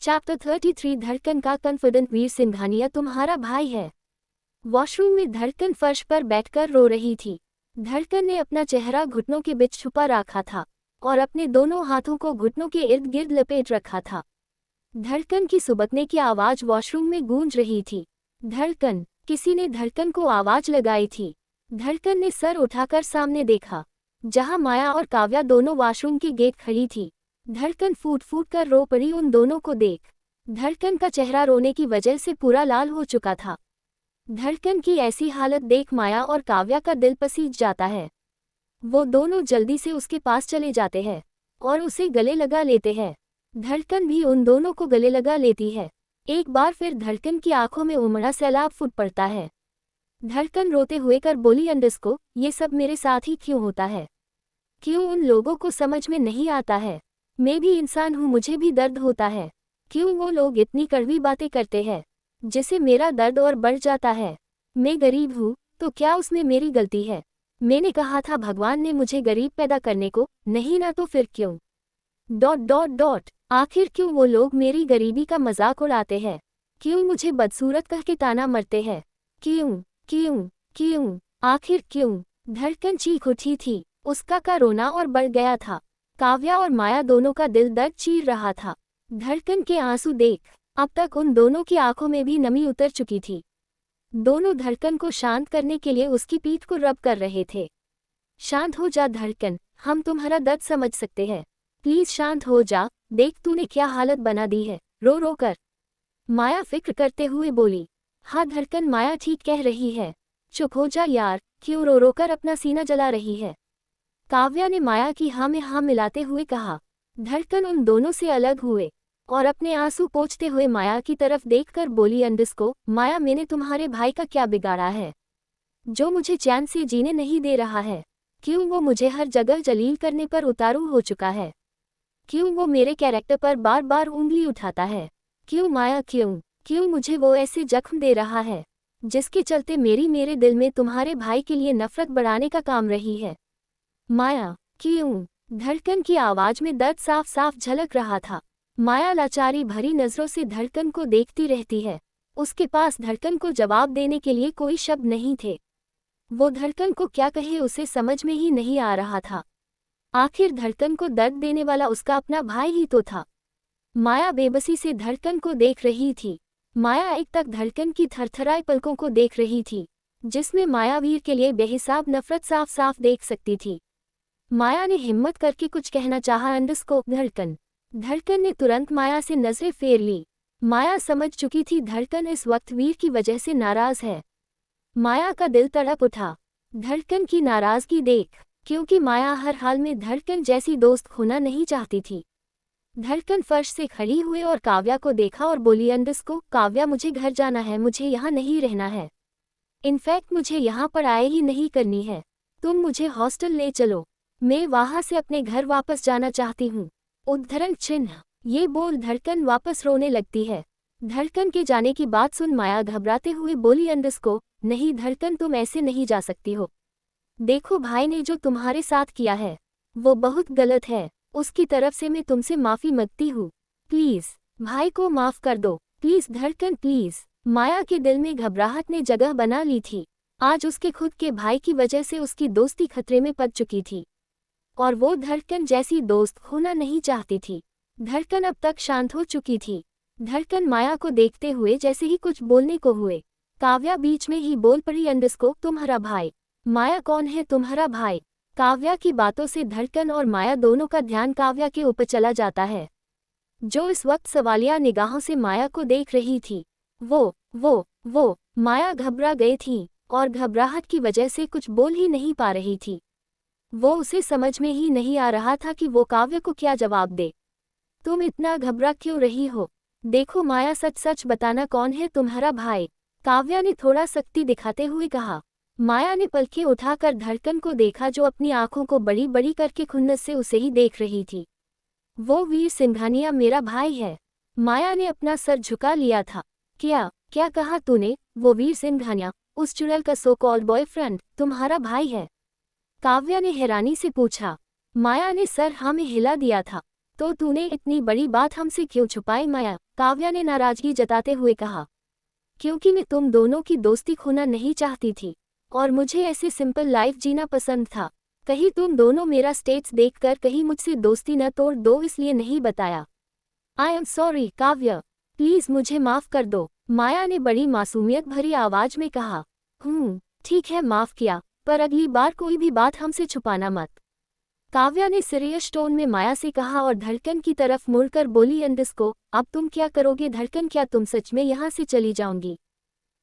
Chapter 33 धड़कन का confident वीर सिंघानिया तुम्हारा भाई है। वॉशरूम में धड़कन फर्श पर बैठकर रो रही थी। धड़कन ने अपना चेहरा घुटनों के बीच छुपा रखा था और अपने दोनों हाथों को घुटनों के इर्द गिर्द लपेट रखा था। धड़कन की सुबकने की आवाज वॉशरूम में गूंज रही थी। धड़कन, किसी ने धड़कन को आवाज लगाई थी। धड़कन ने सर उठाकर सामने देखा, जहां माया और काव्या दोनों वॉशरूम के गेट खड़ी थी। धड़कन फूट फूट कर रो पड़ी उन दोनों को देख। धड़कन का चेहरा रोने की वजह से पूरा लाल हो चुका था। धड़कन की ऐसी हालत देख माया और काव्या का दिल पसीज जाता है। वो दोनों जल्दी से उसके पास चले जाते हैं और उसे गले लगा लेते हैं। धड़कन भी उन दोनों को गले लगा लेती है। एक बार फिर धड़कन की आंखों में उमड़ा सैलाब फूट पड़ता है। धड़कन रोते हुए कर बोली, अंडस्को, ये सब मेरे साथ ही क्यों होता है? क्यों उन लोगों को समझ में नहीं आता है? मैं भी इंसान हूँ, मुझे भी दर्द होता है। क्यों वो लोग इतनी कड़वी बातें करते हैं जिससे मेरा दर्द और बढ़ जाता है? मैं गरीब हूँ तो क्या उसमें मेरी गलती है? मैंने कहा था भगवान ने मुझे गरीब पैदा करने को, नहीं ना तो फिर क्यों? डॉट डॉट डॉट आखिर क्यों वो लोग मेरी गरीबी का मजाक उड़ाते हैं? क्यों मुझे बदसूरत कह के ताना मरते हैं? क्यों क्यों क्यों आखिर क्यों? धड़कन चीख उठी थी। उसका का रोना और बढ़ गया था। काव्या और माया दोनों का दिल दर्द चीर रहा था। धड़कन के आंसू देख अब तक उन दोनों की आंखों में भी नमी उतर चुकी थी। दोनों धड़कन को शांत करने के लिए उसकी पीठ को रब कर रहे थे। शांत हो जा धड़कन, हम तुम्हारा दर्द समझ सकते हैं। प्लीज शांत हो जा, देख तूने क्या हालत बना दी है, रो रो कर। माया फिक्र करते हुए बोली। हाँ धड़कन, माया ठीक कह रही है। चुप हो जा यार, क्यों रो रो कर अपना सीना जला रही है? काव्या ने माया की हाँ में हाँ मिलाते हुए कहा। धड़कन उन दोनों से अलग हुए और अपने आंसू पोंछते हुए माया की तरफ देखकर बोली, अंडस्को, माया, मैंने तुम्हारे भाई का क्या बिगाड़ा है जो मुझे चैन से जीने नहीं दे रहा है? क्यों वो मुझे हर जगह जलील करने पर उतारू हो चुका है? क्यों वो मेरे कैरेक्टर पर बार बार उंगली उठाता है? क्यों माया, क्यों क्यों मुझे वो ऐसे जख्म दे रहा है जिसके चलते मेरे दिल में तुम्हारे भाई के लिए नफरत बढ़ाने का काम रही है? माया, क्यों? धड़कन की आवाज में दर्द साफ साफ झलक रहा था। माया लाचारी भरी नजरों से धड़कन को देखती रहती है। उसके पास धड़कन को जवाब देने के लिए कोई शब्द नहीं थे। वो धड़कन को क्या कहे उसे समझ में ही नहीं आ रहा था। आखिर धड़कन को दर्द देने वाला उसका अपना भाई ही तो था। माया बेबसी से धड़कन को देख रही थी। माया एक तक धड़कन की थरथराई पलकों को देख रही थी, जिसमें माया वीर के लिए बेहिसाब नफरत साफ साफ देख सकती थी। माया ने हिम्मत करके कुछ कहना चाहा, अंडस्को, धड़कन। धड़कन ने तुरंत माया से नजरें फेर ली। माया समझ चुकी थी धड़कन इस वक्त वीर की वजह से नाराज है। माया का दिल तड़प उठा धड़कन की नाराजगी देख, क्योंकि माया हर हाल में धड़कन जैसी दोस्त खोना नहीं चाहती थी। धड़कन फर्श से खड़ी हुई और काव्या को देखा और बोली, अंडस्को, काव्या, मुझे घर जाना है, मुझे यहाँ नहीं रहना है। इनफैक्ट मुझे यहाँ पर आए ही नहीं करनी है। तुम मुझे हॉस्टल ले चलो, मैं वहां से अपने घर वापस जाना चाहती हूँ। उद्धरण चिन्ह। ये बोल धड़कन वापस रोने लगती है। धड़कन के जाने की बात सुन माया घबराते हुए बोली, अंडस्को, नहीं धड़कन, तुम ऐसे नहीं जा सकती हो। देखो, भाई ने जो तुम्हारे साथ किया है वो बहुत गलत है। उसकी तरफ से मैं तुमसे माफी मांगती हूँ। प्लीज भाई को माफ कर दो, प्लीज धड़कन, प्लीज। माया के दिल में घबराहट ने जगह बना ली थी। आज उसके खुद के भाई की वजह से उसकी दोस्ती खतरे में पड़ चुकी थी और वो धड़कन जैसी दोस्त खोना नहीं चाहती थी। धड़कन अब तक शांत हो चुकी थी। धड़कन माया को देखते हुए जैसे ही कुछ बोलने को हुए, काव्या बीच में ही बोल पड़ी, अंडस्को, तुम्हारा भाई। माया, कौन है तुम्हारा भाई? काव्या की बातों से धड़कन और माया दोनों का ध्यान काव्या के ऊपर चला जाता है, जो इस वक्त सवालिया निगाहों से माया को देख रही थी। वो माया घबरा गई थी और घबराहट की वजह से कुछ बोल ही नहीं पा रही थी। वो उसे समझ में ही नहीं आ रहा था कि वो काव्या को क्या जवाब दे। तुम इतना घबरा क्यों रही हो? देखो माया, सच सच बताना, कौन है तुम्हारा भाई? काव्या ने थोड़ा सख्ती दिखाते हुए कहा। माया ने पलकें उठाकर धड़कन को देखा, जो अपनी आंखों को बड़ी बड़ी करके खुन्नस से उसे ही देख रही थी। वो वीर सिंघानिया मेरा भाई है। माया ने अपना सर झुका लिया था। क्या क्या कहा तूने? वो वीर सिंघानिया, उस चुड़ैल का सो कॉल्ड बॉयफ्रेंड, तुम्हारा भाई है? काव्या ने हैरानी से पूछा। माया ने सर हाँ में हिला दिया था। तो तूने इतनी बड़ी बात हमसे क्यों छुपाई माया? काव्या ने नाराजगी जताते हुए कहा। क्योंकि मैं तुम दोनों की दोस्ती खोना नहीं चाहती थी और मुझे ऐसे सिंपल लाइफ जीना पसंद था। कहीं तुम दोनों मेरा स्टेट्स देखकर कहीं मुझसे दोस्ती न तोड़ दो, इसलिए नहीं बताया। I am sorry Kavya, please मुझे माफ कर दो, माया ने बड़ी मासूमियत भरी आवाज में कहा। ठीक है, माफ किया, पर अगली बार कोई भी बात हमसे छुपाना मत, काव्या ने सीरियस टोन में माया से कहा और धड़कन की तरफ मुड़कर बोली। अंडिस्को, अब तुम क्या करोगे? धड़कन, क्या तुम सच में यहाँ से चली जाओगी?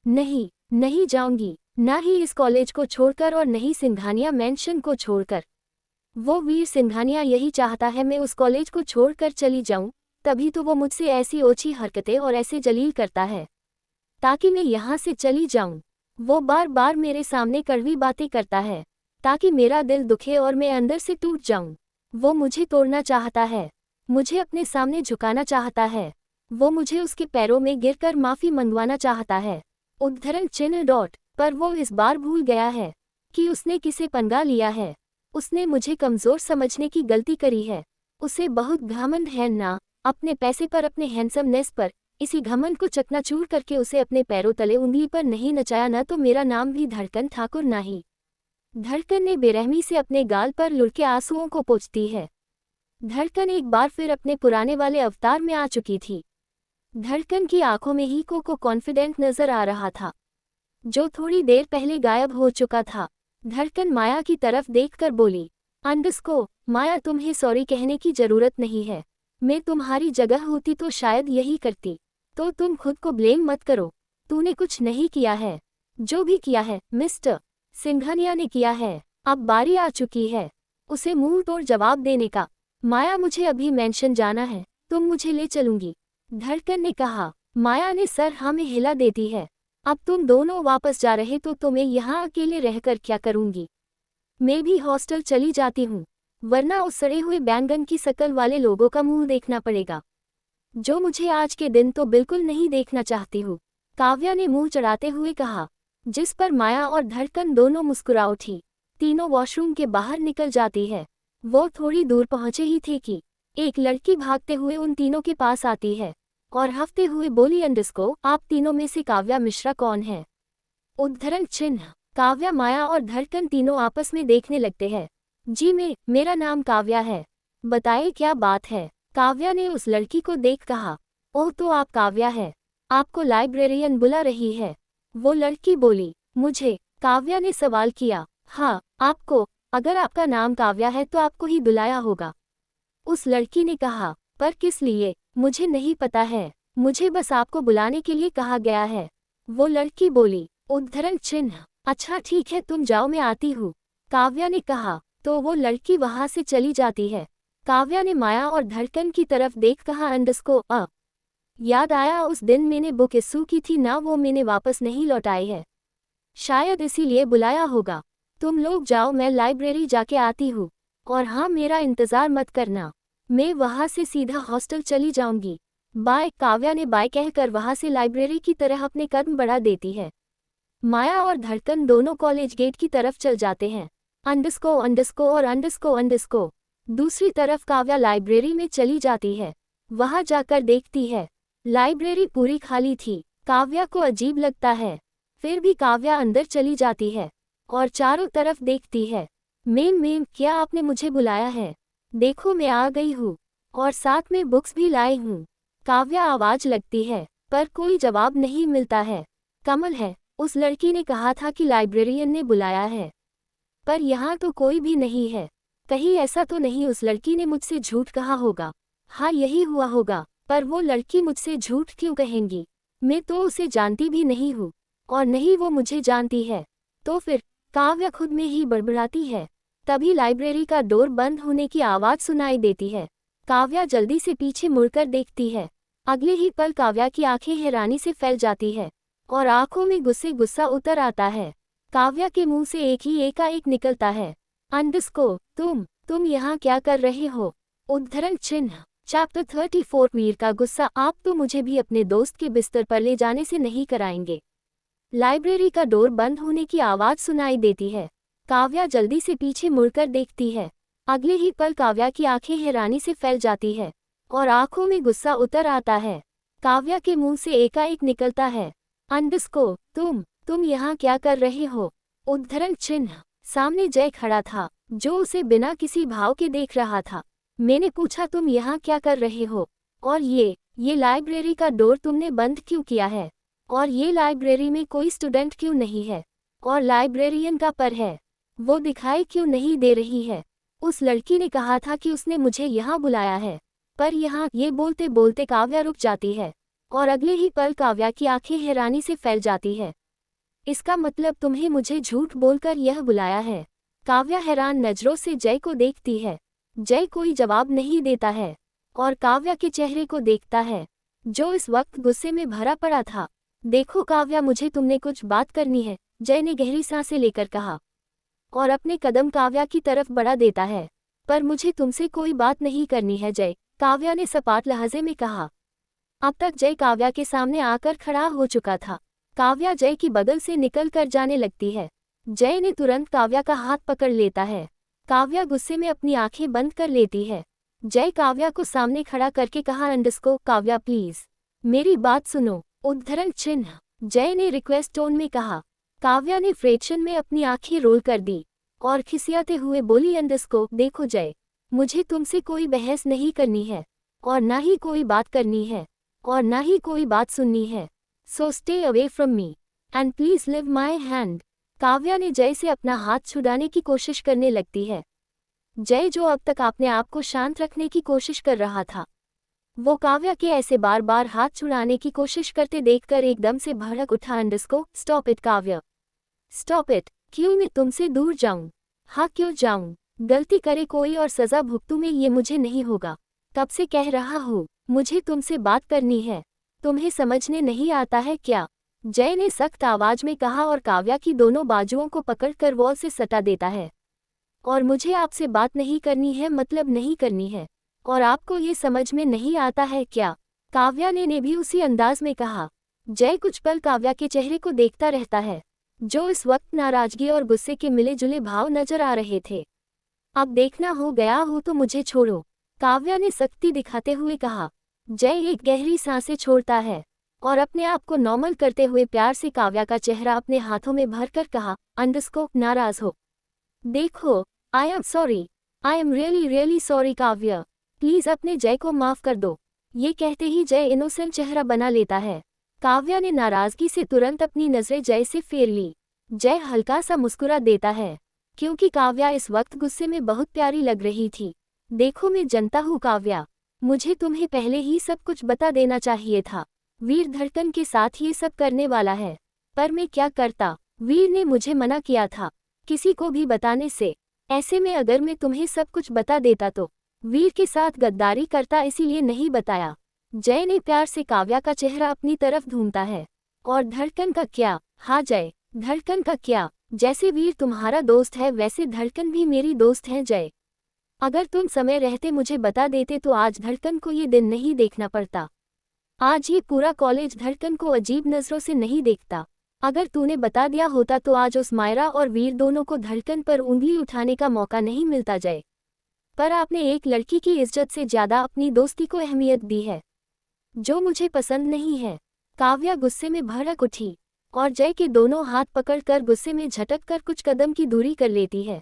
नहीं, नहीं जाऊंगी, ना ही इस कॉलेज को छोड़कर और नहीं सिंघानिया मैंशन को छोड़कर। वो वीर सिंघानिया यही चाहता है मैं उस कॉलेज को छोड़कर चली जाऊं, तभी तो वो मुझसे ऐसी ओछी हरकतें और ऐसे जलील करता है ताकि मैं यहाँ से चली जाऊं। वो बार बार मेरे सामने कड़वी बातें करता है ताकि मेरा दिल दुखे और मैं अंदर से टूट जाऊं। वो मुझे तोड़ना चाहता है, मुझे अपने सामने झुकाना चाहता है, वो मुझे उसके पैरों में गिरकर माफी मंगवाना चाहता है। उद्धरण चिन्ह डॉट। पर वो इस बार भूल गया है कि उसने किसे पंगा लिया है। उसने मुझे कमजोर समझने की गलती करी है। उसे बहुत घमंड है ना, अपने पैसे पर, अपने हैंडसमनेस पर। इसी घमंड को चकनाचूर करके उसे अपने पैरों तले उंगली पर नहीं नचाया ना तो मेरा नाम भी धड़कन ठाकुर ना ही। धड़कन ने बेरहमी से अपने गाल पर लुढ़के आंसुओं को पोंछती है। धड़कन एक बार फिर अपने पुराने वाले अवतार में आ चुकी थी। धड़कन की आंखों में हीको को कॉन्फिडेंट नजर आ रहा था, जो थोड़ी देर पहले गायब हो चुका था। धड़कन माया की तरफ देखकर बोली। अंडस्को, माया, तुम्हें सॉरी कहने की जरूरत नहीं है। मैं तुम्हारी जगह होती तो शायद यही करती। तो तुम खुद को ब्लेम मत करो, तूने कुछ नहीं किया है। जो भी किया है मिस्टर सिंघानिया ने किया है। अब बारी आ चुकी है उसे मुंह तोड़ जवाब देने का। माया, मुझे अभी मेंशन जाना है, तुम मुझे ले चलूंगी? धड़कन ने कहा। माया ने सर हाँ में हिला देती है। अब तुम दोनों वापस जा रहे तो मैं यहाँ अकेले रहकर क्या करूंगी? मैं भी हॉस्टल चली जाती हूँ, वरना उस सड़े हुए बैंगन की शक्ल वाले लोगों का मुंह देखना पड़ेगा, जो मुझे आज के दिन तो बिल्कुल नहीं देखना चाहती हूँ, काव्या ने मुंह चढ़ाते हुए कहा। जिस पर माया और धड़कन दोनों मुस्कुरा उठी। तीनों वॉशरूम के बाहर निकल जाती है। वो थोड़ी दूर पहुंचे ही थे कि एक लड़की भागते हुए उन तीनों के पास आती है और हंसते हुए बोली। अंडस्को, आप तीनों में से काव्या मिश्रा कौन है? उद्धरण चिन्ह। काव्या, माया और धड़कन तीनों आपस में देखने लगते हैं। जी मेरा नाम काव्या है। बताइए क्या बात है? काव्या ने उस लड़की को देख कहा। ओह, तो आप काव्या है, आपको लाइब्रेरियन बुला रही है। वो लड़की बोली। मुझे? काव्या ने सवाल किया। हाँ, आपको। अगर आपका नाम काव्या है तो आपको ही बुलाया होगा, उस लड़की ने कहा। पर किस लिए? मुझे नहीं पता है, मुझे बस आपको बुलाने के लिए कहा गया है, वो लड़की बोली। उद्धरण चिन्ह। अच्छा ठीक है, तुम जाओ, मैं आती हूँ, काव्या ने कहा। तो वो लड़की वहां से चली जाती है। काव्या ने माया और धड़कन की तरफ देख कहा। अंडस्को, याद आया उस दिन मैंने बुक इशू की थी ना, वो मैंने वापस नहीं लौटाई है, शायद इसीलिए बुलाया होगा। तुम लोग जाओ, मैं लाइब्रेरी जाके आती हूँ। और हाँ, मेरा इंतज़ार मत करना, मैं वहाँ से सीधा हॉस्टल चली जाऊंगी। बाय। काव्या ने बाय कहकर वहाँ से लाइब्रेरी की तरह अपने कदम बढ़ा देती है। माया और धड़कन दोनों कॉलेज गेट की तरफ चल जाते हैं। अंडस्को अंडस्को और अंडस्को अंडस्को। दूसरी तरफ काव्या लाइब्रेरी में चली जाती है। वहाँ जाकर देखती है लाइब्रेरी पूरी खाली थी। काव्या को अजीब लगता है, फिर भी काव्या अंदर चली जाती है और चारों तरफ देखती है। मेम, क्या आपने मुझे बुलाया है? देखो, मैं आ गई हूँ और साथ में बुक्स भी लाई हूँ। काव्या आवाज लगती है, पर कोई जवाब नहीं मिलता है। कमल है, उस लड़की ने कहा था कि लाइब्रेरियन ने बुलाया है, पर यहाँ तो कोई भी नहीं है। कहीं ऐसा तो नहीं उस लड़की ने मुझसे झूठ कहा होगा? हाँ, यही हुआ होगा, पर वो लड़की मुझसे झूठ क्यों कहेंगी? मैं तो उसे जानती भी नहीं हूँ और नहीं वो मुझे जानती है। तो फिर? काव्या खुद में ही बड़बड़ाती है। तभी लाइब्रेरी का डोर बंद होने की आवाज़ सुनाई देती है। काव्या जल्दी से पीछे मुड़कर देखती है। अगले ही पल काव्या की आंखें हैरानी से फैल जाती है और आंखों में गुस्सा उतर आता है। काव्या के मुंह से एक ही एकाएक निकलता है। अंडस्को, तुम यहाँ क्या कर रहे हो? उद्धरण चिन्ह। चैप्टर 34। वीर का गुस्सा। आप तो मुझे भी अपने दोस्त के बिस्तर पर ले जाने से नहीं कराएंगे। लाइब्रेरी का डोर बंद होने की आवाज़ सुनाई देती है। काव्या जल्दी से पीछे मुड़कर देखती है। अगले ही पल काव्या की आंखें हैरानी से फैल जाती है और आंखों में गुस्सा उतर आता है। काव्या के मुंह से एकाएक निकलता है, अंडरस्को, तुम यहाँ क्या कर रहे हो? उद्धरण चिन्ह। सामने जय खड़ा था, जो उसे बिना किसी भाव के देख रहा था। मैंने पूछा, तुम यहाँ क्या कर रहे हो? और ये लाइब्रेरी का डोर तुमने बंद क्यों किया है? और ये लाइब्रेरी में कोई स्टूडेंट क्यों नहीं है? और लाइब्रेरियन का पर है, वो दिखाई क्यों नहीं दे रही है? उस लड़की ने कहा था कि उसने मुझे यहाँ बुलाया है, पर यहाँ, ये बोलते बोलते काव्या रुक जाती है और अगले ही पल काव्या की आंखें हैरानी से फैल जाती है। इसका मतलब तुम्हें मुझे झूठ बोलकर यह बुलाया है? काव्या हैरान नजरों से जय को देखती है। जय कोई जवाब नहीं देता है और काव्या के चेहरे को देखता है, जो इस वक्त गुस्से में भरा पड़ा था। देखो काव्या, मुझे तुमने कुछ बात करनी है, जय ने गहरी सांसें लेकर कहा और अपने कदम काव्या की तरफ बढ़ा देता है। पर मुझे तुमसे कोई बात नहीं करनी है जय, काव्या ने सपाट लहजे में कहा। अब तक जय काव्या के सामने आकर खड़ा हो चुका था। काव्या जय की बगल से निकल कर जाने लगती है। जय ने तुरंत काव्या का हाथ पकड़ लेता है। काव्या गुस्से में अपनी आंखें बंद कर लेती है। जय काव्या को सामने खड़ा करके कहा, अंडरस्को, काव्या प्लीज मेरी बात सुनो। उद्धरण चिन्ह। जय ने रिक्वेस्ट टोन में कहा। काव्या ने फ्रेक्शन में अपनी आंखें रोल कर दी और खिसियाते हुए बोली, अंडरस्को, देखो जय, मुझे तुमसे कोई बहस नहीं करनी है और ना ही कोई बात करनी है और ना ही कोई बात सुननी है। So stay away from me and please live my hand. Kavya ने जय से अपना हाथ छुड़ाने की कोशिश करने लगती है। जय, जो अब तक अपने आप को शांत रखने की कोशिश कर रहा था, वो काव्या के ऐसे बार बार हाथ छुड़ाने की कोशिश करते देखकर एकदम से भड़क उठा। अंडरस्को, stop it Kavya, stop it. क्यों मैं तुमसे दूर जाऊं? हाँ, क्यों जाऊं? गलती करे कोई और सजा भुगतूं मैं, ये मुझे नहीं होगा। कब से कह रहा हूँ, मुझे तुमसे बात करनी है, तुम्हें समझने नहीं आता है क्या? जय ने सख्त आवाज में कहा और काव्या की दोनों बाजुओं को पकड़कर वॉल से सटा देता है। और मुझे आपसे बात नहीं करनी है, मतलब नहीं करनी है, और आपको ये समझ में नहीं आता है क्या? काव्या ने भी उसी अंदाज में कहा। जय कुछ पल काव्या के चेहरे को देखता रहता है, जो इस वक्त नाराजगी और गुस्से के मिले जुले भाव नजर आ रहे थे। अब देखना हो गया हो तो मुझे छोड़ो, काव्या ने सख्ती दिखाते हुए कहा। जय एक गहरी सांसें छोड़ता है और अपने आप को नॉर्मल करते हुए प्यार से काव्या का चेहरा अपने हाथों में भरकर कहा, अंडरस्को, नाराज हो? देखो, I am sorry, I am really really sorry Kavya, please अपने जय को माफ कर दो। ये कहते ही जय इनोसेंट चेहरा बना लेता है। काव्या ने नाराजगी से तुरंत अपनी नजरें जय से फेर ली। जय हल्का सा मुस्कुरा देता है, क्योंकि काव्या इस वक्त गुस्से में बहुत प्यारी लग रही थी। देखो, मैं जानता हूँ काव्या, मुझे तुम्हें पहले ही सब कुछ बता देना चाहिए था। वीर धड़कन के साथ ये सब करने वाला है, पर मैं क्या करता? वीर ने मुझे मना किया था किसी को भी बताने से। ऐसे में अगर मैं तुम्हें सब कुछ बता देता तो वीर के साथ गद्दारी करता, इसीलिए नहीं बताया। जय ने प्यार से काव्या का चेहरा अपनी तरफ घूमता है। और धड़कन का क्या? हाँ जय, धड़कन का क्या? जैसे वीर तुम्हारा दोस्त है, वैसे धड़कन भी मेरी दोस्त है जय। अगर तुम समय रहते मुझे बता देते तो आज धड़कन को ये दिन नहीं देखना पड़ता। आज ये पूरा कॉलेज धड़कन को अजीब नजरों से नहीं देखता। अगर तूने बता दिया होता तो आज उस मायरा और वीर दोनों को धड़कन पर उंगली उठाने का मौका नहीं मिलता जय। पर आपने एक लड़की की इज्जत से ज्यादा अपनी दोस्ती को अहमियत दी है, जो मुझे पसंद नहीं है। काव्या गुस्से में भड़क उठी और जय के दोनों हाथ पकड़कर गुस्से में झटक कर कुछ कदम की दूरी कर लेती है।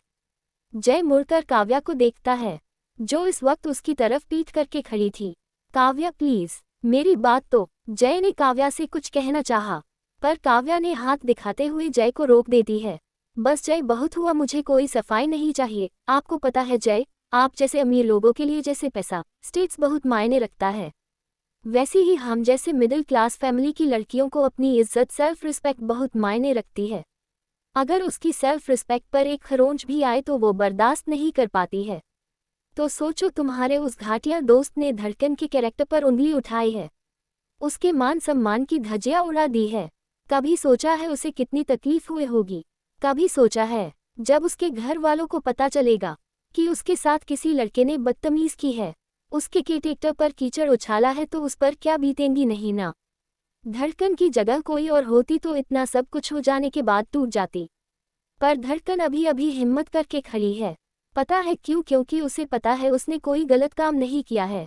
जय मुड़कर काव्या को देखता है, जो इस वक्त उसकी तरफ पीठ करके खड़ी थी। काव्या प्लीज मेरी बात तो। जय ने काव्या से कुछ कहना चाहा, पर काव्या ने हाथ दिखाते हुए जय को रोक देती है। बस जय, बहुत हुआ, मुझे कोई सफाई नहीं चाहिए। आपको पता है जय, आप जैसे अमीर लोगों के लिए जैसे पैसा, स्टेट्स बहुत मायने रखता है, वैसे ही हम जैसे मिडिल क्लास फैमिली की लड़कियों को अपनी इज्जत, सेल्फ रिस्पेक्ट बहुत मायने रखती है। अगर उसकी सेल्फ रिस्पेक्ट पर एक खरोंच भी आए तो वो बर्दाश्त नहीं कर पाती है। तो सोचो, तुम्हारे उस घाटिया दोस्त ने धड़कन के कैरेक्टर पर उंगली उठाई है, उसके मान सम्मान की धज्जियां उड़ा दी है। कभी सोचा है उसे कितनी तकलीफ हुई होगी? कभी सोचा है जब उसके घर वालों को पता चलेगा कि उसके साथ किसी लड़के ने बदतमीज की है, उसके कैरेक्टर पर कीचड़ उछाला है, तो उस पर क्या बीतेंगी नहीं ना? धड़कन की जगह कोई और होती तो इतना सब कुछ हो जाने के बाद टूट जाती, पर धड़कन अभी अभी हिम्मत करके खड़ी है। पता है क्यों? क्योंकि उसे पता है उसने कोई गलत काम नहीं किया है।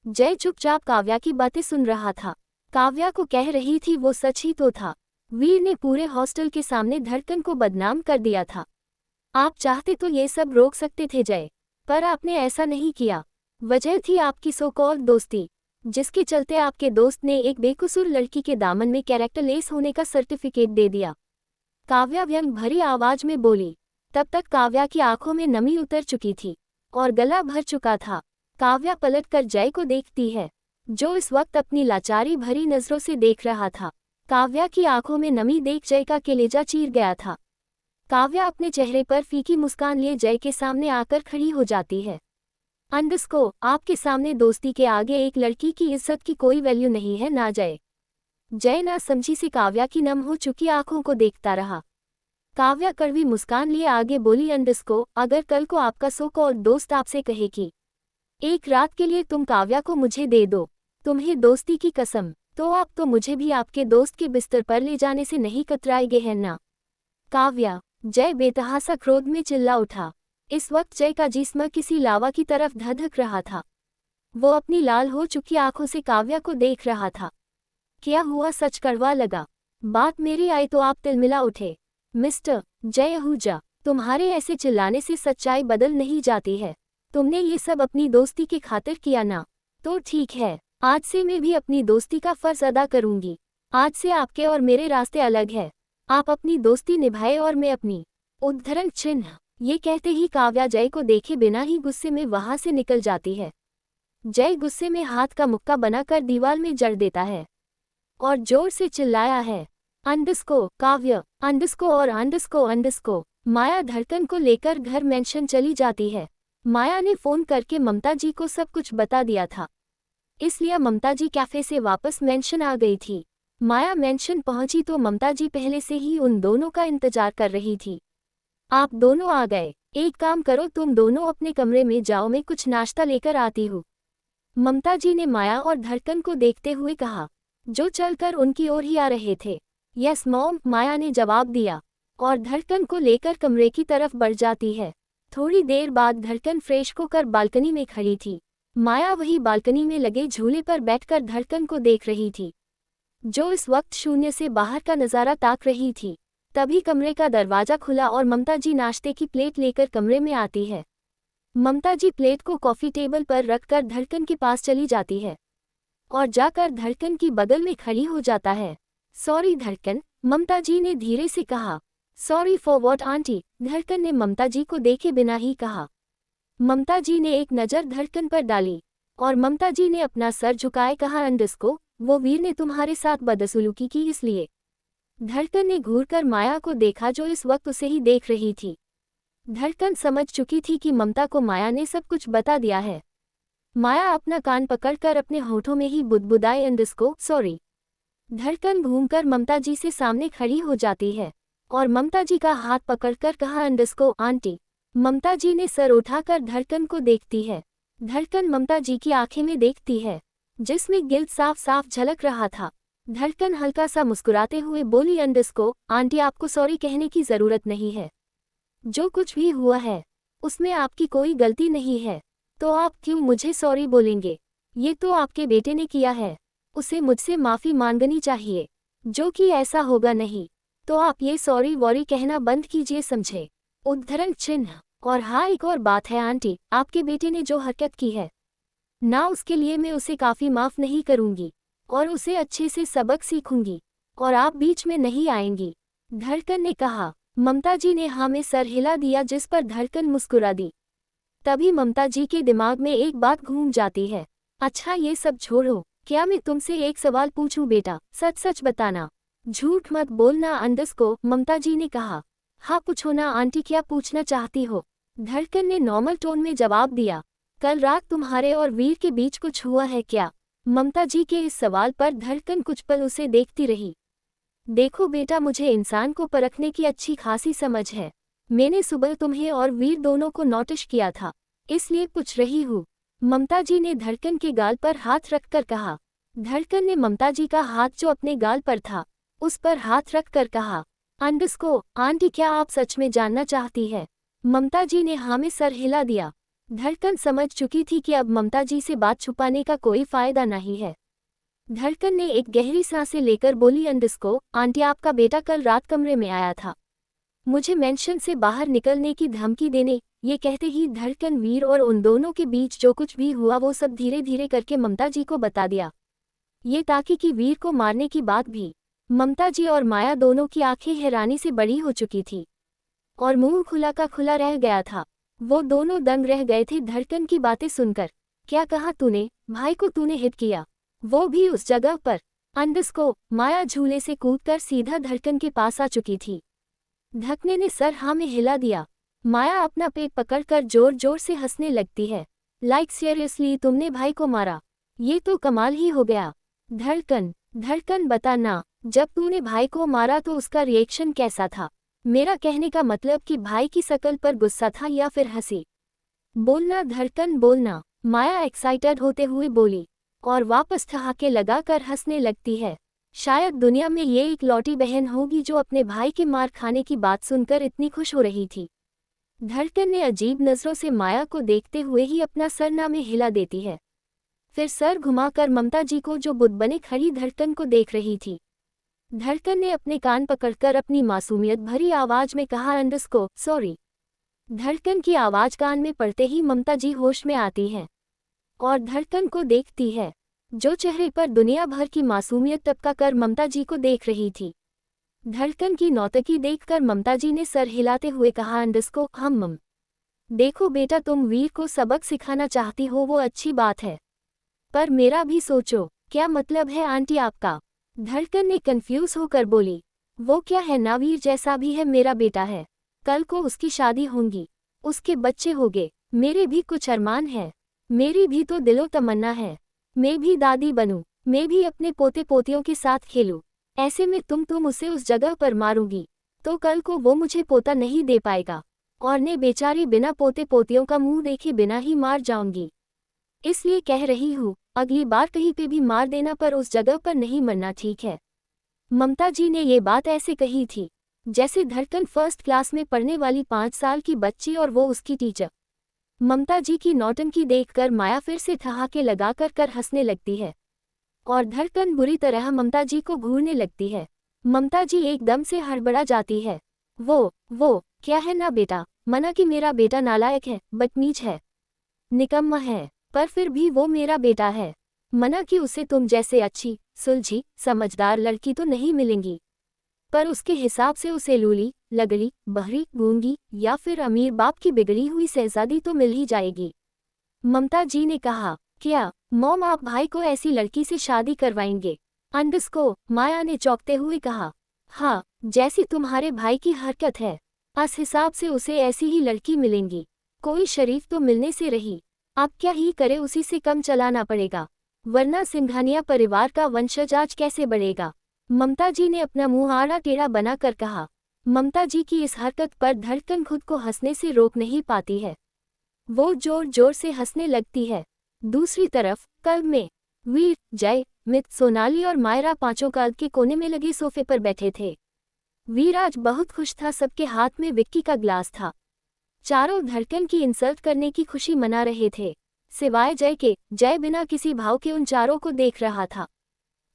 जय चुपचाप काव्या की बातें सुन रहा था। काव्या को कह रही थी वो सच ही तो था। वीर ने पूरे हॉस्टल के सामने धड़कन को बदनाम कर दिया था। आप चाहते तो ये सब रोक सकते थे जय, पर आपने ऐसा नहीं किया। वजह थी आपकी सो कॉल्ड दोस्ती, जिसके चलते आपके दोस्त ने एक बेकसूर लड़की के दामन में कैरेक्टरलेस होने का सर्टिफिकेट दे दिया। काव्या व्यंग भरी आवाज में बोली। तब तक काव्या की आंखों में नमी उतर चुकी थी और गला भर चुका था। काव्या पलटकर जय को देखती है, जो इस वक्त अपनी लाचारी भरी नजरों से देख रहा था। काव्या की आंखों में नमी देख जय का कलेजा चीर गया था। काव्या अपने चेहरे पर फीकी मुस्कान लिए जय के सामने आकर खड़ी हो जाती है। अंडरस्को, आपके सामने दोस्ती के आगे एक लड़की की इज्जत की कोई वैल्यू नहीं है ना जय। जय ना समझी सी काव्या की नम हो चुकी आंखों को देखता रहा। काव्या कड़वी मुस्कान लिए आगे बोली, अंडरस्को, अगर कल को आपका सो कॉल्ड दोस्त आपसे कहे कि एक रात के लिए तुम काव्या को मुझे दे दो, तुम्हें दोस्ती की कसम, तो आप तो मुझे भी आपके दोस्त के बिस्तर पर ले जाने से नहीं कतराएंगे हैं ना। काव्या, जय बेतहासा क्रोध में चिल्ला उठा। इस वक्त जय का जिस्म किसी लावा की तरफ धधक रहा था। वो अपनी लाल हो चुकी आंखों से काव्या को देख रहा था। क्या हुआ? सच कड़वा लगा? बात मेरी आई तो आप तिलमिला उठे। मिस्टर जय आहूजा, तुम्हारे ऐसे चिल्लाने से सच्चाई बदल नहीं जाती है। तुमने ये सब अपनी दोस्ती की खातिर किया ना? तो ठीक है, आज से मैं भी अपनी दोस्ती का फर्ज अदा करूंगी। आज से आपके और मेरे रास्ते अलग है। आप अपनी दोस्ती निभाए और मैं अपनी। उद्धरण चिन्ह। ये कहते ही काव्या जय को देखे बिना ही गुस्से में वहां से निकल जाती है। जय गुस्से में हाथ का मुक्का बनाकर दीवार में जड़ देता है और जोर से चिल्लाया है, अंडरस्को काव्य, अंडरस्को और अंडरस्को अंडरस्को। माया धड़कन को लेकर घर मेंशन चली जाती है। माया ने फोन करके ममता जी को सब कुछ बता दिया था, इसलिए ममता जी कैफे से वापस मेंशन आ गई थी। माया मेंशन पहुंची तो ममता जी पहले से ही उन दोनों का इंतजार कर रही थी। आप दोनों आ गए, एक काम करो, तुम दोनों अपने कमरे में जाओ, मैं कुछ नाश्ता लेकर आती हूँ। ममता जी ने माया और धड़कन को देखते हुए कहा, जो चलकर उनकी ओर ही आ रहे थे। यस मॉम, माया ने जवाब दिया और धड़कन को लेकर कमरे की तरफ बढ़ जाती है। थोड़ी देर बाद धड़कन फ्रेश होकर बालकनी में खड़ी थी। माया वही बालकनी में लगे झूले पर बैठकर धड़कन को देख रही थी, जो इस वक्त शून्य से बाहर का नज़ारा ताक रही थी। तभी कमरे का दरवाजा खुला और ममता जी नाश्ते की प्लेट लेकर कमरे में आती है। ममता जी प्लेट को कॉफ़ी टेबल पर रखकर धड़कन के पास चली जाती है और जाकर धड़कन की बगल में खड़ी हो जाता है। सॉरी धड़कन, ममता जी ने धीरे से कहा। सॉरी फॉर व्हाट आंटी, धड़कन ने ममता जी को देखे बिना ही कहा। ममता जी ने एक नज़र धड़कन पर डाली और ममता जी ने अपना सर झुकाए कहा, अंडरस्को, वो वीर ने तुम्हारे साथ बदसलूकी की इसलिए। धड़कन ने घूरकर माया को देखा, जो इस वक्त उसे ही देख रही थी। धड़कन समझ चुकी थी कि ममता को माया ने सब कुछ बता दिया है। माया अपना कान पकड़कर अपने होठों में ही बुदबुदाए, अंडरस्को सॉरी। धड़कन घूमकर ममता जी से सामने खड़ी हो जाती है और ममता जी का हाथ पकड़कर कहा, अंडरस्को आंटी। ममता जी ने सर उठाकर धड़कन को देखती है। धड़कन ममता जी की आंखें में देखती है, जिसमें गिल्ट साफ साफ झलक रहा था। धड़कन हल्का सा मुस्कुराते हुए बोली, अंडरस्को आंटी, आपको सॉरी कहने की जरूरत नहीं है। जो कुछ भी हुआ है उसमें आपकी कोई गलती नहीं है, तो आप क्यों मुझे सॉरी बोलेंगे? ये तो आपके बेटे ने किया है, उसे मुझसे माफ़ी मांगनी चाहिए। जो कि ऐसा होगा नहीं, तो आप ये सॉरी वॉरी कहना बंद कीजिए, समझे? उद्धरण चिन्ह। और हाँ, एक और बात है आंटी, आपके बेटे ने जो हरकत की है ना, उसके लिए मैं उसे काफ़ी माफ़ नहीं करूँगी और उसे अच्छे से सबक सीखूंगी और आप बीच में नहीं आएंगी, धड़कन ने कहा। ममता जी ने हाँ में सर हिला दिया, जिस पर धड़कन मुस्कुरा दी। तभी ममता जी के दिमाग में एक बात घूम जाती है। अच्छा ये सब छोड़ो, क्या मैं तुमसे एक सवाल पूछूं बेटा? सच सच बताना, झूठ मत बोलना, अंडरस्को, ममता जी ने कहा। हाँ पूछो ना आंटी, क्या पूछना चाहती हो? धड़कन ने नॉर्मल टोन में जवाब दिया। कल रात तुम्हारे और वीर के बीच कुछ हुआ है क्या? ममता जी के इस सवाल पर धड़कन कुछ पल उसे देखती रही। देखो बेटा, मुझे इंसान को परखने की अच्छी खासी समझ है। मैंने सुबह तुम्हें और वीर दोनों को नोटिस किया था, इसलिए पूछ रही हूँ, ममता जी ने धड़कन के गाल पर हाथ रखकर कहा। धड़कन ने ममता जी का हाथ जो अपने गाल पर था उस पर हाथ रखकर कहा, अंडरस्को आंटी, क्या आप सच में जानना चाहती है ममता जी ने हाँ में सर हिला दिया। धड़कन समझ चुकी थी कि अब ममता जी से बात छुपाने का कोई फायदा नहीं है। धड़कन ने एक गहरी सांसें लेकर बोली, अंडस्को आंटी, आपका बेटा कल रात कमरे में आया था, मुझे मेंशन से बाहर निकलने की धमकी देने। ये कहते ही धड़कन वीर और उन दोनों के बीच जो कुछ भी हुआ वो सब धीरे धीरे करके ममता जी को बता दिया। ये ताकि कि वीर को मारने की बात भी। ममता जी और माया दोनों की आंखें हैरानी से बड़ी हो चुकी थी और मुंह खुला का खुला रह गया था। वो दोनों दंग रह गए थे धड़कन की बातें सुनकर। क्या कहा तूने? भाई को तूने हिट किया, वो भी उस जगह पर? अंडस्को माया झूले से कूदकर सीधा धड़कन के पास आ चुकी थी। धकने ने सर हाँ में हिला दिया। माया अपना पेट पकड़कर जोर जोर से हंसने लगती है। लाइक सीरियसली तुमने भाई को मारा? ये तो कमाल ही हो गया। धड़कन बता ना, जब तूने भाई को मारा तो उसका रिएक्शन कैसा था? मेरा कहने का मतलब कि भाई की शकल पर गुस्सा था या फिर हंसी? बोलना धड़कन बोलना, माया एक्साइटेड होते हुए बोली और वापस ठहाके लगाकर हंसने लगती है। शायद दुनिया में ये एक लौटी बहन होगी जो अपने भाई के मार खाने की बात सुनकर इतनी खुश हो रही थी। धड़कन ने अजीब नजरों से माया को देखते हुए ही अपना सर ना में हिला देती है, फिर सर घुमाकर ममता जी को जो बुत बने खड़ी धड़कन को देख रही थी। धड़कन ने अपने कान पकड़कर अपनी मासूमियत भरी आवाज में कहा, अंडस्को सॉरी। धड़कन की आवाज कान में पड़ते ही ममता जी होश में आती है और धड़कन को देखती है, जो चेहरे पर दुनिया भर की मासूमियत टपका कर ममता जी को देख रही थी। धड़कन की नौटंकी देखकर ममता जी ने सर हिलाते हुए कहा, अंडस्को हम देखो बेटा, तुम वीर को सबक सिखाना चाहती हो वो अच्छी बात है, पर मेरा भी सोचो। क्या मतलब है आंटी आपका? धड़कन ने कंफ्यूज होकर बोली, वो क्या है ना, वीर जैसा भी है, मेरा बेटा है, कल को उसकी शादी होंगी, उसके बच्चे होंगे, मेरे भी कुछ अरमान है, मेरी भी तो दिलो तमन्ना है, मैं भी दादी बनूं, मैं भी अपने पोते पोतियों के साथ खेलूं। ऐसे में तुम उसे उस जगह पर मारूंगी तो कल को वो मुझे पोता नहीं दे पाएगा और ने बेचारी बिना पोते पोतियों का मुंह देखे बिना ही मार जाऊंगी। इसलिए कह रही हूँ, अगली बार कहीं पे भी मार देना, पर उस जगह पर नहीं मरना, ठीक है? ममता जी ने ये बात ऐसे कही थी जैसे धड़कन फर्स्ट क्लास में पढ़ने वाली 5 साल की बच्ची और वो उसकी टीचर। ममता जी की नौटंकी देखकर माया फिर से ठहाके लगाकर कर हंसने लगती है और धड़कन बुरी तरह ममता जी को घूरने लगती है। ममता जी एकदम से हड़बड़ा जाती है। वो क्या है ना बेटा, मना कि मेरा बेटा नालायक है, बदतमीज है, निकम्मा है, पर फिर भी वो मेरा बेटा है। मना कि उसे तुम जैसे अच्छी सुलझी समझदार लड़की तो नहीं मिलेंगी, पर उसके हिसाब से उसे लूली लगड़ी बहरी गूंगी या फिर अमीर बाप की बिगड़ी हुई शहजादी तो मिल ही जाएगी। ममता जी ने कहा, क्या मॉम आप भाई को ऐसी लड़की से शादी करवाएंगे? अंडस्को माया ने चौंकते हुए कहा, हाँ, जैसी तुम्हारे भाई की हरकत है उस हिसाब से उसे ऐसी ही लड़की मिलेंगी। कोई शरीफ तो मिलने से रही, आप क्या ही करे, उसी से कम चलाना पड़ेगा, वरना सिंघानिया परिवार का वंशज आज कैसे बढ़ेगा? ममता जी ने अपना मुंह आड़ा टेढ़ा बनाकर कहा। ममता जी की इस हरकत पर धड़कन खुद को हंसने से रोक नहीं पाती है, वो जोर जोर से हंसने लगती है। दूसरी तरफ कल में वीर, जय, मित, सोनाली और मायरा पांचों कल के कोने में लगे सोफे पर बैठे थे। वीर आज बहुत खुश था, सबके हाथ में विक्की का ग्लास था। चारों धड़कन की इंसल्ट करने की खुशी मना रहे थे, सिवाय जय के। जय बिना किसी भाव के उन चारों को देख रहा था।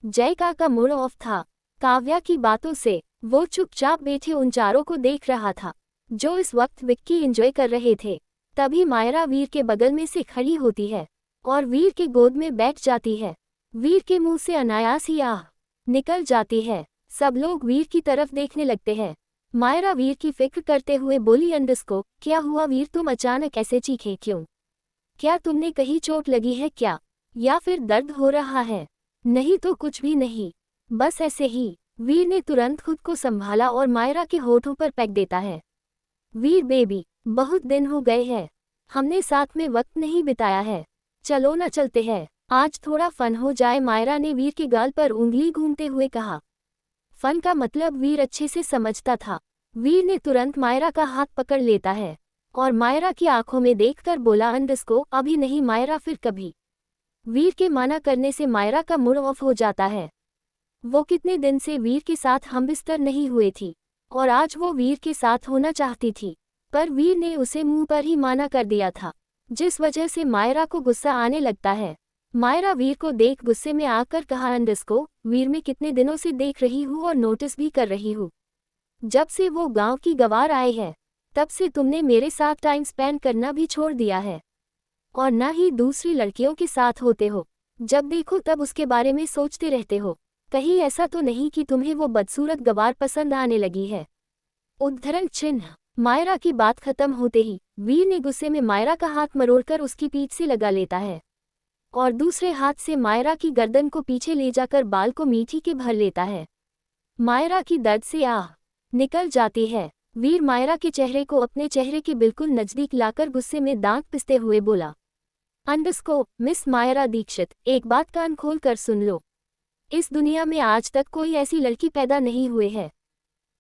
जय का मूड ऑफ था काव्या की बातों से, वो चुपचाप बैठे उन चारों को देख रहा था जो इस वक्त विक्की एंजॉय कर रहे थे। तभी मायरा वीर के बगल में से खड़ी होती है और वीर के गोद में बैठ जाती है। वीर के मुंह से अनायास ही आह निकल जाती है। सब लोग वीर की तरफ देखने लगते हैं। मायरा वीर की फिक्र करते हुए बोली, अंडस्को क्या हुआ वीर, तुम अचानक ऐसे चीखे क्यों? क्या तुमने कहीं चोट लगी है क्या, या फिर दर्द हो रहा है? नहीं तो कुछ भी नहीं, बस ऐसे ही। वीर ने तुरंत खुद को संभाला और मायरा के होठों पर पैक देता है। वीर बेबी, बहुत दिन हो गए हैं, हमने साथ में वक्त नहीं बिताया है, चलो ना चलते हैं, आज थोड़ा फन हो जाए। मायरा ने वीर के गाल पर उंगली घूमते हुए कहा। फन का मतलब वीर अच्छे से समझता था। वीर ने तुरंत मायरा का हाथ पकड़ लेता है और मायरा की आंखों में देखकर बोला, अंडस्को अभी नहीं मायरा, फिर कभी। वीर के माना करने से मायरा का मूड ऑफ हो जाता है। वो कितने दिन से वीर के साथ हमबिस्तर नहीं हुए थी और आज वो वीर के साथ होना चाहती थी। पर वीर ने उसे मुंह पर ही माना कर दिया था, जिस वजह से मायरा को गुस्सा आने लगता है। मायरा वीर को देख गुस्से में आकर कहा, अंडस्को, वीर मैं कितने दिनों से देख रही हूँ और नोटिस भी कर रही हूँ। जब से वो गांव की गवार आए हैं, तब से तुमने मेरे साथ टाइम स्पेंड करना भी छोड़ दिया है और न ही दूसरी लड़कियों के साथ होते हो। जब देखो तब उसके बारे में सोचते रहते हो। कहीं ऐसा तो नहीं कि तुम्हें वो बदसूरत गवार पसंद आने लगी है। उद्धरण चिन्ह। मायरा की बात खत्म होते ही वीर ने गुस्से में मायरा का हाथ मरोड़कर उसकी पीठ से लगा लेता है और दूसरे हाथ से मायरा की गर्दन को पीछे ले जाकर बाल को मीठी के भर लेता है। मायरा की दर्द से आह निकल जाती है। वीर मायरा के चेहरे को अपने चेहरे के बिल्कुल नजदीक लाकर गुस्से में दांत पिसते हुए बोला, अंडस्को, मिस मायरा दीक्षित, एक बात कान खोल कर सुन लो। इस दुनिया में आज तक कोई ऐसी लड़की पैदा नहीं हुई है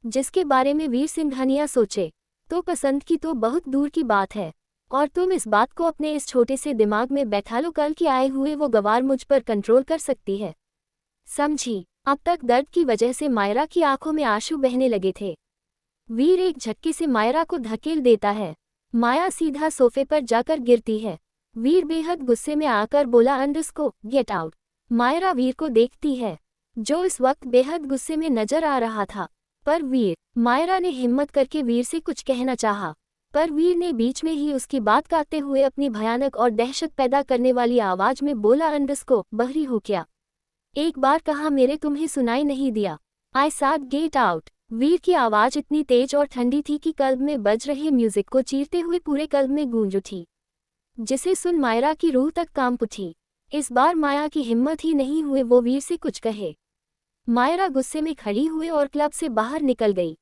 जिसके बारे में वीर सिंघानिया सोचे। तो पसंद की तो बहुत दूर की बात है और तुम इस बात को अपने इस छोटे से दिमाग में बैठा लो, कल के आए हुए वो गवार मुझ पर कंट्रोल कर सकती है, समझी। अब तक दर्द की वजह से मायरा की आंखों में आंसू बहने लगे थे। वीर एक झटके से मायरा को धकेल देता है। माया सीधा सोफे पर जाकर गिरती है। वीर बेहद गुस्से में आकर बोला, अंडस्को, गेट आउट। मायरा वीर को देखती है, जो इस वक्त बेहद गुस्से में नजर आ रहा था। पर मायरा ने हिम्मत करके वीर से कुछ कहना चाहा, पर वीर ने बीच में ही उसकी बात काटते हुए अपनी भयानक और दहशत पैदा करने वाली आवाज में बोला, अंडस्को, बहरी हो क्या? एक बार कहा मेरे तुम्हें सुनाई नहीं दिया? आई साथ गेट आउट। वीर की आवाज इतनी तेज और ठंडी थी कि कल्ब में बज रहे म्यूजिक को चीरते हुए पूरे कल्ब में गूंज उठी, जिसे सुन मायरा की रूह तक कांप उठी। इस बार माया की हिम्मत ही नहीं हुई वो वीर से कुछ कहे। मायरा गुस्से में खड़ी हुई और क्लब से बाहर निकल गई।